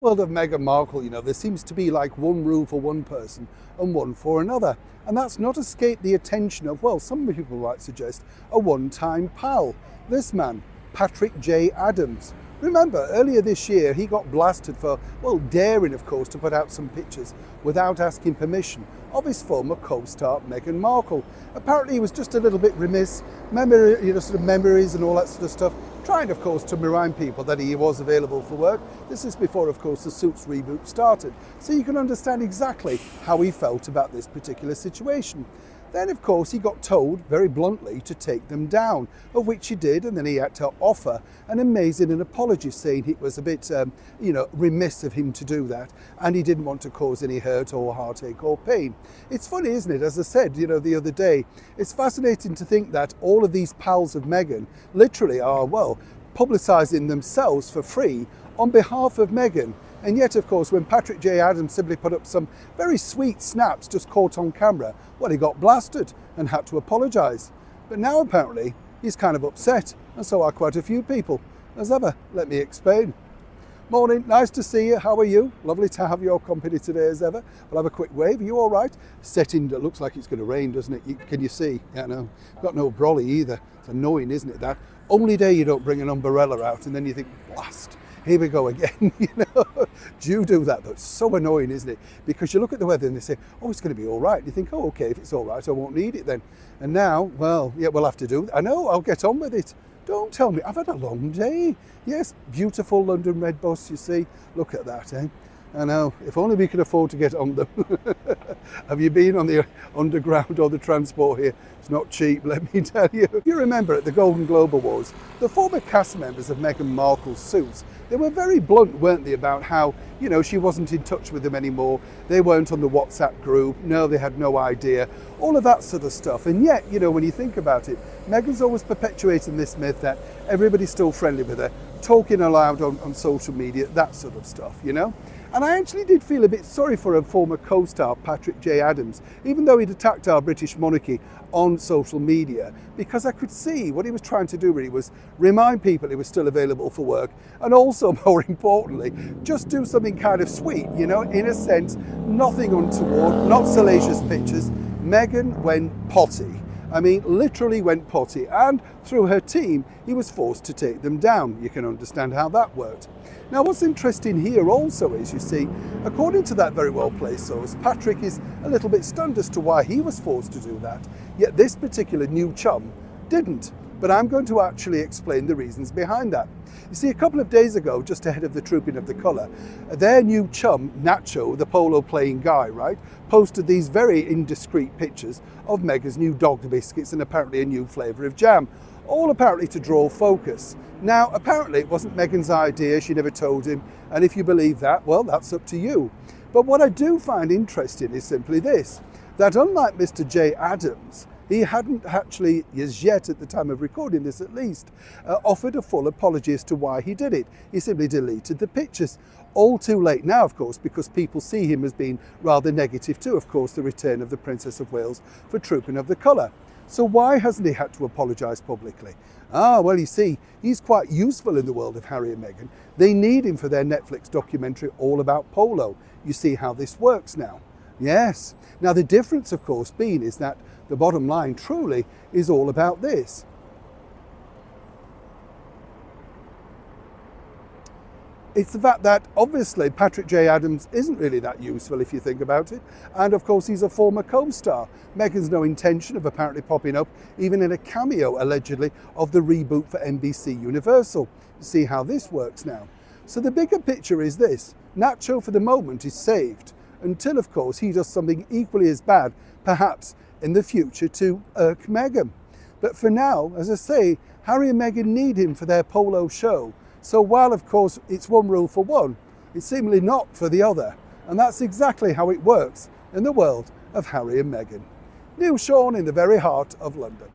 World of Meghan Markle, there seems to be like one rule for one person and one for another. And that's not escaped the attention of, well, some people might suggest, a one-time pal. This man, Patrick J. Adams. Remember, earlier this year, he got blasted for, well, daring, of course, to put out some pictures without asking permission of his former co-star, Meghan Markle. Apparently, he was just a little bit remiss, memories and all that sort of stuff, trying, of course, to remind people that he was available for work. This is before, of course, the Suits reboot started. So you can understand exactly how he felt about this particular situation. Then, of course, he got told very bluntly to take them down, of which he did, and then he had to offer an amazing apology, saying it was a bit, remiss of him to do that, and he didn't want to cause any hurt or heartache or pain. It's funny, isn't it? As I said, the other day, it's fascinating to think that all of these pals of Meghan literally are, well, publicising themselves for free on behalf of Meghan. And yet, of course, when Patrick J. Adams simply put up some very sweet snaps just caught on camera, well, he got blasted and had to apologise. But now, apparently, he's kind of upset, and so are quite a few people. As ever, let me explain. Morning, nice to see you. How are you? Lovely to have your company today, as ever. We'll have a quick wave. Are you all right? Setting, it looks like it's going to rain, doesn't it? Can you see? Yeah, no. Got no brolly either. It's annoying, isn't it, that? Only day you don't bring an umbrella out, and then you think, blast. Here we go again, Do you do that? That's so annoying, isn't it? Because you look at the weather and they say, oh, it's going to be all right. You think, oh, okay, if it's all right, I won't need it then. And now, well, yeah, we'll have to do it. I know, I'll get on with it. Don't tell me, I've had a long day. Yes, beautiful London red bus, you see. Look at that, eh? I know, if only we could afford to get on them. Have you been on the underground or the transport here? It's not cheap, let me tell you. If you remember at the Golden Globe Awards, the former cast members of Meghan Markle's Suits, they were very blunt, weren't they, about how, she wasn't in touch with them anymore. They weren't on the WhatsApp group. No, they had no idea. All of that sort of stuff. And yet, when you think about it, Meghan's always perpetuating this myth that everybody's still friendly with her, talking aloud on social media, that sort of stuff, And I actually did feel a bit sorry for her former co-star, Patrick J. Adams, even though he'd attacked our British monarchy on social media, because I could see what he was trying to do really was remind people he was still available for work, and also, more importantly, just do something kind of sweet, in a sense, nothing untoward, not salacious pictures. Meghan went potty. I mean, literally went potty, and through her team, he was forced to take them down. You can understand how that worked. Now, what's interesting here also is, you see, according to that very well-placed source, Patrick is a little bit stunned as to why he was forced to do that, yet this particular new chum didn't. But I'm going to actually explain the reasons behind that. You see, a couple of days ago, just ahead of the Trooping of the Colour, their new chum, Nacho, the polo-playing guy, right, posted these very indiscreet pictures of Meghan's new dog biscuits and apparently a new flavour of jam, all apparently to draw focus. Now, apparently it wasn't Meghan's idea, she never told him, and if you believe that, well, that's up to you. But what I do find interesting is simply this, that unlike Mr. J. Adams, he hadn't actually, as yet at the time of recording this at least, offered a full apology as to why he did it. He simply deleted the pictures. All too late now, of course, because people see him as being rather negative to, of course, the return of the Princess of Wales for Trooping of the Colour. So why hasn't he had to apologise publicly? Ah, well, you see, he's quite useful in the world of Harry and Meghan. They need him for their Netflix documentary all about polo. You see how this works now. Yes. Now, the difference, of course, being is that the bottom line truly is all about this. It's the fact that obviously Patrick J. Adams isn't really that useful if you think about it. And of course he's a former co-star. Meghan's no intention of apparently popping up even in a cameo allegedly of the reboot for NBC Universal. See how this works now. So the bigger picture is this. Nacho for the moment is saved until of course he does something equally as bad, perhaps in the future, to irk Meghan. But for now, as I say, Harry and Meghan need him for their polo show. So while of course it's one rule for one, it's seemingly not for the other. And that's exactly how it works in the world of Harry and Meghan. Neil Sean in the very heart of London.